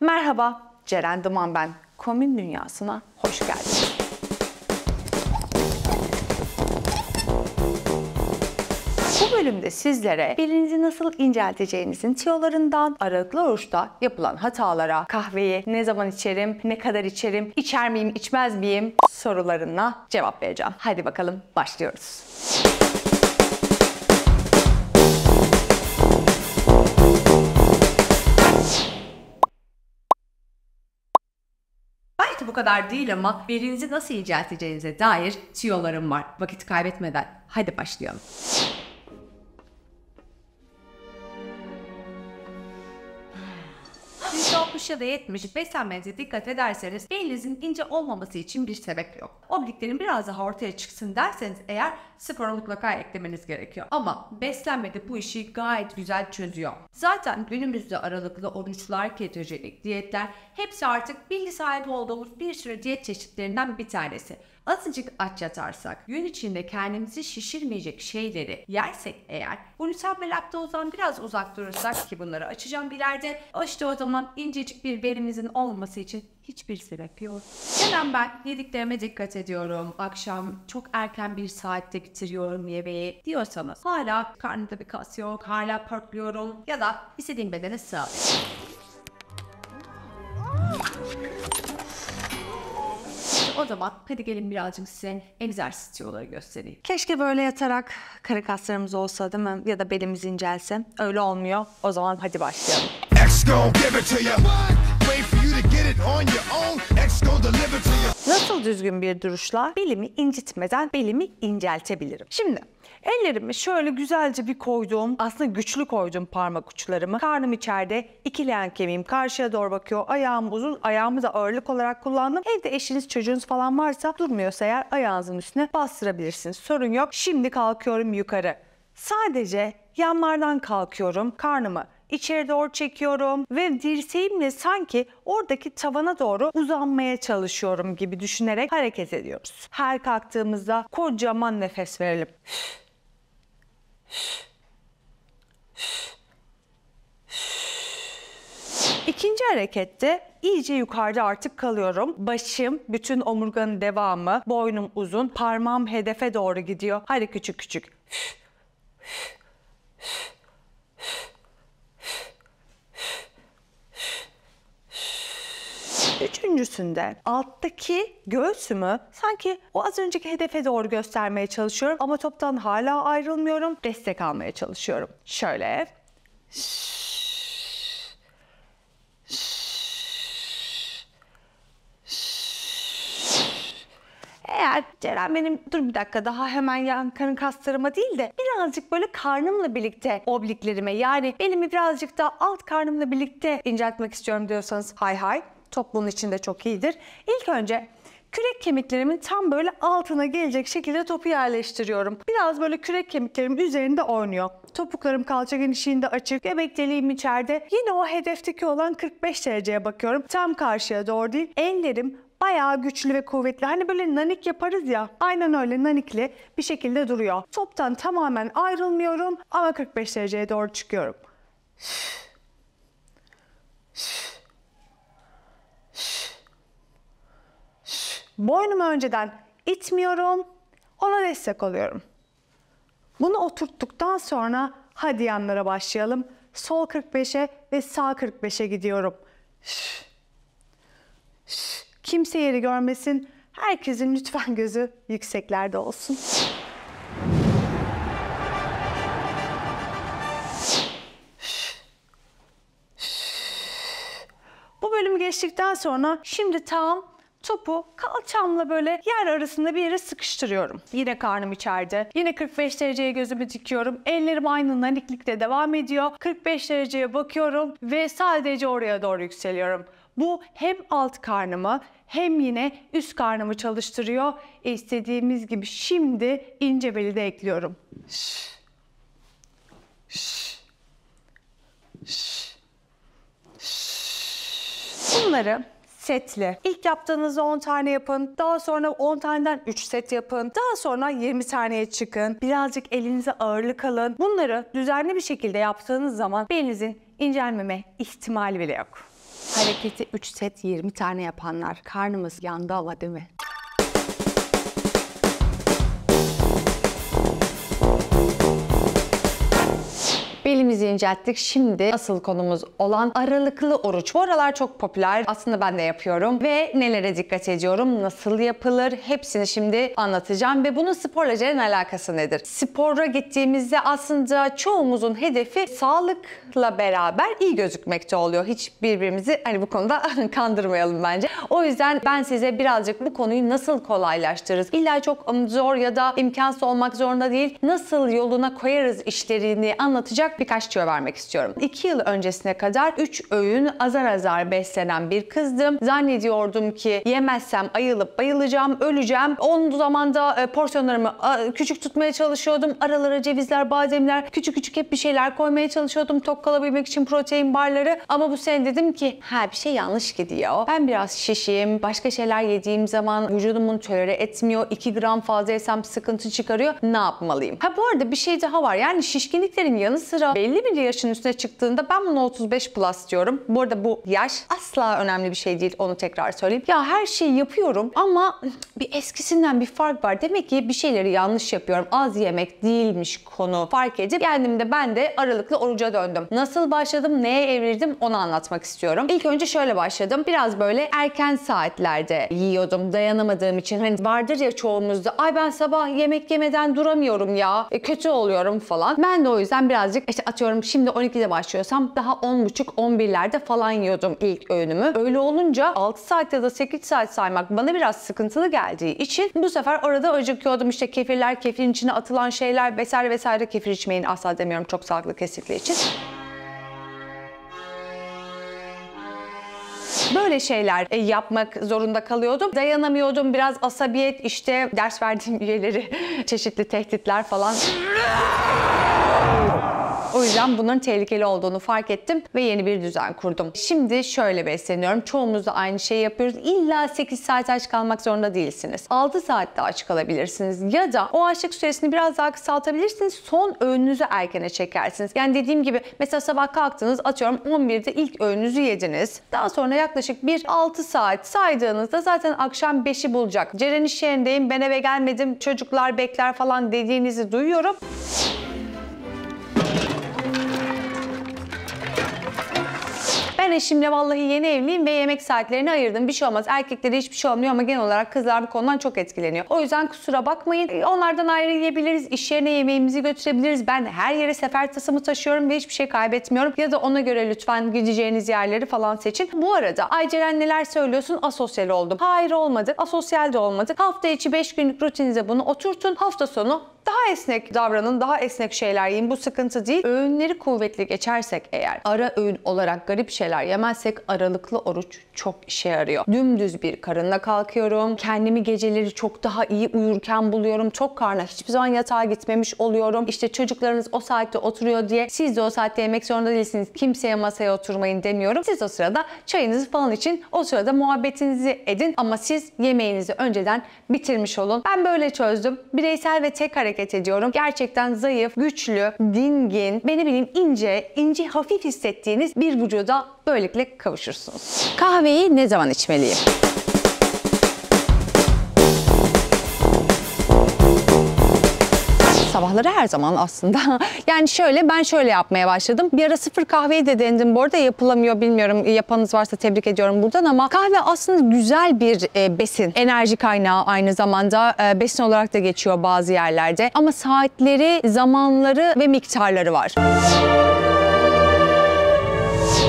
Merhaba, Ceren Duman ben. Komün dünyasına hoş geldiniz. Bu bölümde sizlere belinizi nasıl incelteceğinizin tiyolarından, aralıklı oruçta yapılan hatalara, kahveyi ne zaman içerim, ne kadar içerim, içer miyim, içmez miyim sorularına cevap vereceğim. Hadi bakalım başlıyoruz. Belki bu kadar değil ama belinizi nasıl incelteceğinize dair tiyolarım var. Vakit kaybetmeden hadi başlayalım. %60 ya da 70 beslenmenize dikkat ederseniz belinizin ince olmaması için bir sebep yok. Obliklerin biraz daha ortaya çıksın derseniz eğer spora mutlaka eklemeniz gerekiyor. Ama beslenmede bu işi gayet güzel çözüyor. Zaten günümüzde aralıklı oruçlar, ketojenik diyetler hepsi artık bilgi sahibi olduğumuz bir sürü diyet çeşitlerinden bir tanesi. Azıcık aç yatarsak, gün içinde kendimizi şişirmeyecek şeyleri yersek eğer, gluten ve laktozdan biraz uzak durursak ki bunları açacağım bir ileride, işte o zaman incecik bir belinizin olmaması için hiçbir sebep yok. Neden ben yediklerime dikkat ediyorum, akşam çok erken bir saatte bitiriyorum yemeği diyorsanız, hala karnımda bir kas yok, hala pörtlüyorum ya da istediğim bedene sığamıyorum. O zaman hadi gelin birazcık size egzersiz tiyoları göstereyim. Keşke böyle yatarak karın kaslarımız olsa değil mi? Ya da belimiz incelse. Öyle olmuyor. O zaman hadi başlayalım. Nasıl düzgün bir duruşla belimi incitmeden belimi inceltebilirim? Şimdi ellerimi şöyle güzelce bir koydum. Aslında güçlü koydum parmak uçlarımı. Karnım içeride, iki leğen kemiğim karşıya doğru bakıyor. Ayağım uzun, ayağımı da ağırlık olarak kullandım. Evde eşiniz, çocuğunuz falan varsa durmuyorsa eğer ayağınızın üstüne bastırabilirsiniz. Sorun yok. Şimdi kalkıyorum yukarı. Sadece yanlardan kalkıyorum. Karnımı İçeri doğru çekiyorum ve dirseğimle sanki oradaki tavana doğru uzanmaya çalışıyorum gibi düşünerek hareket ediyoruz. Her kalktığımızda kocaman nefes verelim. İkinci harekette iyice yukarıda artık kalıyorum. Başım, bütün omurganın devamı, boynum uzun, parmağım hedefe doğru gidiyor. Hadi küçük küçük. Üçüncüsünde alttaki göğsümü sanki o az önceki hedefe doğru göstermeye çalışıyorum ama toptan hala ayrılmıyorum. Destek almaya çalışıyorum. Şöyle. Eğer Ceren benim dur bir dakika daha hemen yan karın kaslarıma değil de birazcık böyle karnımla birlikte obliklerime yani belimi birazcık da alt karnımla birlikte inceltmek istiyorum diyorsanız hay hay. Top bunun içinde çok iyidir. İlk önce kürek kemiklerimin tam böyle altına gelecek şekilde topu yerleştiriyorum. Biraz böyle kürek kemiklerimin üzerinde oynuyor. Topuklarım kalça genişliğinde açık, göbek deliğim içeride. Yine o hedefteki olan 45 dereceye bakıyorum. Tam karşıya doğru değil. Ellerim bayağı güçlü ve kuvvetli. Hani böyle nanik yaparız ya. Aynen öyle nanikli bir şekilde duruyor. Toptan tamamen ayrılmıyorum ama 45 dereceye doğru çıkıyorum. Boynumu önceden itmiyorum, ona destek oluyorum. Bunu oturttuktan sonra hadi yanlara başlayalım. Sol 45'e ve sağ 45'e gidiyorum. Kimse yeri görmesin, herkesin lütfen gözü yükseklerde olsun. Bu bölümü geçtikten sonra şimdi tam topu kalçamla böyle yer arasında bir yere sıkıştırıyorum. Yine karnım içeride. Yine 45 dereceye gözümü dikiyorum. Ellerim aynı naniklikte devam ediyor. 45 dereceye bakıyorum ve sadece oraya doğru yükseliyorum. Bu hem alt karnımı hem yine üst karnımı çalıştırıyor. İstediğimiz gibi şimdi ince beli de ekliyorum. Bunları setli. İlk yaptığınızda 10 tane yapın. Daha sonra 10 taneden 3 set yapın. Daha sonra 20 taneye çıkın. Birazcık elinize ağırlık alın. Bunları düzenli bir şekilde yaptığınız zaman belinizin incelmeme ihtimali bile yok. Hareketi 3 set 20 tane yapanlar. Karnımız yandı ama değil mi? Belimizi incelttik. Şimdi asıl konumuz olan aralıklı oruç. Bu aralar çok popüler. Aslında ben de yapıyorum. Ve nelere dikkat ediyorum? Nasıl yapılır? Hepsini şimdi anlatacağım. Ve bunun sporla Ceren alakası nedir? Spora gittiğimizde aslında çoğumuzun hedefi sağlıkla beraber iyi gözükmekte oluyor. Hiç birbirimizi hani bu konuda kandırmayalım bence. O yüzden ben size birazcık bu konuyu nasıl kolaylaştırırız? İlla çok zor ya da imkansız olmak zorunda değil. Nasıl yoluna koyarız işlerini anlatacak birkaç tüyo vermek istiyorum. 2 yıl öncesine kadar 3 öğün azar azar beslenen bir kızdım. Zannediyordum ki yemezsem ayılıp bayılacağım, öleceğim. Onun zamanda porsiyonlarımı küçük tutmaya çalışıyordum. Aralara cevizler, bademler, küçük küçük hep bir şeyler koymaya çalışıyordum. Tok kalabilmek için protein barları. Ama bu sene dedim ki bir şey yanlış gidiyor. Ben biraz şişeyim. Başka şeyler yediğim zaman vücudumun tolere etmiyor. 2 gram fazla yesem sıkıntı çıkarıyor. Ne yapmalıyım? Bu arada bir şey daha var. Yani şişkinliklerin yanı sıra belli bir yaşın üstüne çıktığında ben bunu 35 plus diyorum. Bu arada bu yaş asla önemli bir şey değil. Onu tekrar söyleyeyim. Ya her şeyi yapıyorum ama bir eskisinden bir fark var. Demek ki bir şeyleri yanlış yapıyorum. Az yemek değilmiş konu fark edip kendimde ben de aralıklı oruca döndüm. Nasıl başladım? Neye evrildim? Onu anlatmak istiyorum. İlk önce şöyle başladım. Biraz böyle erken saatlerde yiyordum. Dayanamadığım için. Hani vardır ya çoğumuzda. Ay ben sabah yemek yemeden duramıyorum ya. Kötü oluyorum falan. Ben de o yüzden birazcık atıyorum şimdi 12'de başlıyorsam daha 10.30-11'lerde falan yiyordum ilk öğünümü. Öyle olunca 6 saat ya da 8 saat saymak bana biraz sıkıntılı geldiği için bu sefer orada acıkıyordum. İşte kefirler, kefirin içine atılan şeyler vesaire vesaire. Kefir içmeyin asla demiyorum çok sağlıklı kesinlikle için. Böyle şeyler yapmak zorunda kalıyordum. Dayanamıyordum. Biraz asabiyet, işte ders verdiğim üyeleri çeşitli tehditler falan. O yüzden bunların tehlikeli olduğunu fark ettim ve yeni bir düzen kurdum. Şimdi şöyle besleniyorum. Çoğumuz da aynı şeyi yapıyoruz. İlla 8 saat aç kalmak zorunda değilsiniz. 6 saatte aç kalabilirsiniz ya da o açlık süresini biraz daha kısaltabilirsiniz. Son öğününüzü erkene çekersiniz. Yani dediğim gibi mesela sabah kalktınız, atıyorum 11'de ilk öğününüzü yediniz. Daha sonra yaklaşık 6 saat saydığınızda zaten akşam 5'i bulacak. Ceren iş yerindeyim, ben eve gelmedim, çocuklar bekler falan dediğinizi duyuyorum. Ben eşimle vallahi yeni evliyim ve yemek saatlerini ayırdım. Bir şey olmaz. Erkeklere hiçbir şey olmuyor ama genel olarak kızlar bu konudan çok etkileniyor. O yüzden kusura bakmayın. Onlardan ayrı yiyebiliriz. İş yerine yemeğimizi götürebiliriz. Ben her yere sefer tasımı taşıyorum ve hiçbir şey kaybetmiyorum. Ya da ona göre lütfen gideceğiniz yerleri falan seçin. Bu arada ay Ceren neler söylüyorsun? Asosyal oldum. Hayır olmadık. Asosyal de olmadık. Hafta içi 5 günlük rutininize bunu oturtun. Hafta sonu daha esnek davranın, daha esnek şeyler yiyin. Bu sıkıntı değil. Öğünleri kuvvetli geçersek eğer, ara öğün olarak garip şeyler yemezsek aralıklı oruç çok işe yarıyor. Dümdüz bir karınla kalkıyorum. Kendimi geceleri çok daha iyi uyurken buluyorum. Tok karnına hiçbir zaman yatağa gitmemiş oluyorum. İşte çocuklarınız o saatte oturuyor diye siz de o saatte yemek zorunda değilsiniz. Kimseye masaya oturmayın demiyorum. Siz o sırada çayınızı falan için o sırada muhabbetinizi edin ama siz yemeğinizi önceden bitirmiş olun. Ben böyle çözdüm. Bireysel ve tek hareket ediyorum. Gerçekten zayıf, güçlü, dingin, beni bileyim ince, hafif hissettiğiniz bir vücuda böylelikle kavuşursunuz. Kahveyi ne zaman içmeliyim? Sabahları her zaman aslında. Yani ben şöyle yapmaya başladım. Bir ara sıfır kahveyi de denedim. Bu arada yapılamıyor, bilmiyorum. Yapanınız varsa tebrik ediyorum buradan ama kahve aslında güzel bir besin. Enerji kaynağı aynı zamanda besin olarak da geçiyor bazı yerlerde. Ama saatleri, zamanları ve miktarları var.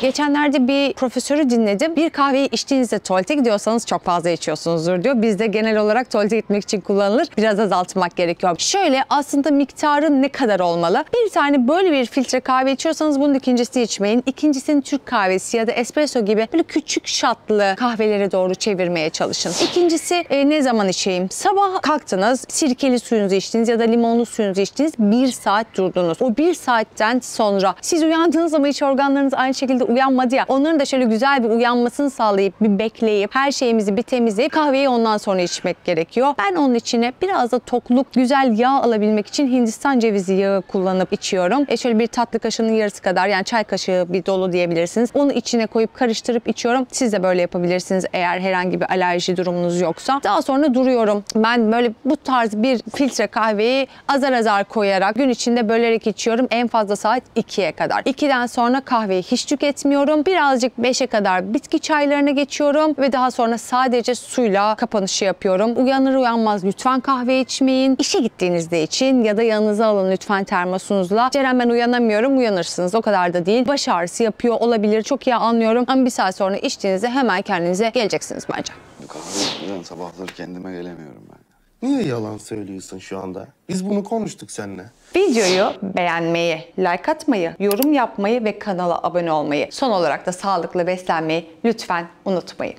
Geçenlerde bir profesörü dinledim. Bir kahveyi içtiğinizde tuvalete gidiyorsanız çok fazla içiyorsunuzdur diyor. Bizde genel olarak tuvalete gitmek için kullanılır. Biraz azaltmak gerekiyor. Şöyle aslında miktarı ne kadar olmalı? Bir tane böyle bir filtre kahve içiyorsanız bunun ikincisini içmeyin. İkincisini Türk kahvesi ya da espresso gibi böyle küçük şatlı kahvelere doğru çevirmeye çalışın. İkincisi ne zaman içeyim? Sabah kalktınız, sirkeli suyunuzu içtiniz ya da limonlu suyunuzu içtiniz. 1 saat durdunuz. O 1 saatten sonra siz uyandığınız zaman iç organlarınız aynı şekilde uyanmadı ya. Onların da şöyle güzel bir uyanmasını sağlayıp bir bekleyip her şeyimizi bir temizleyip kahveyi ondan sonra içmek gerekiyor. Ben onun içine biraz da tokluk, güzel yağ alabilmek için Hindistan cevizi yağı kullanıp içiyorum. Şöyle bir tatlı kaşığının yarısı kadar, yani çay kaşığı bir dolu diyebilirsiniz. Onu içine koyup karıştırıp içiyorum. Siz de böyle yapabilirsiniz eğer herhangi bir alerji durumunuz yoksa. Daha sonra duruyorum. Ben böyle bu tarz bir filtre kahveyi azar azar koyarak gün içinde bölerek içiyorum. En fazla saat 2'ye kadar. 2'den sonra kahveyi hiç tüketmiyorum. Birazcık 5'e kadar bitki çaylarına geçiyorum ve daha sonra sadece suyla kapanışı yapıyorum. Uyanır uyanmaz lütfen kahve içmeyin. İşe gittiğinizde için ya da yanınıza alın lütfen termosunuzla. Ceren ben uyanamıyorum, uyanırsınız. O kadar da değil. Baş ağrısı yapıyor olabilir. Çok iyi anlıyorum. Ama bir saat sonra içtiğinizde hemen kendinize geleceksiniz bence. Kahve sabahları kendime gelemiyorum ben. Niye yalan söylüyorsun şu anda? Biz bunu konuştuk seninle. Videoyu beğenmeyi, like atmayı, yorum yapmayı ve kanala abone olmayı, son olarak da sağlıklı beslenmeyi lütfen unutmayın.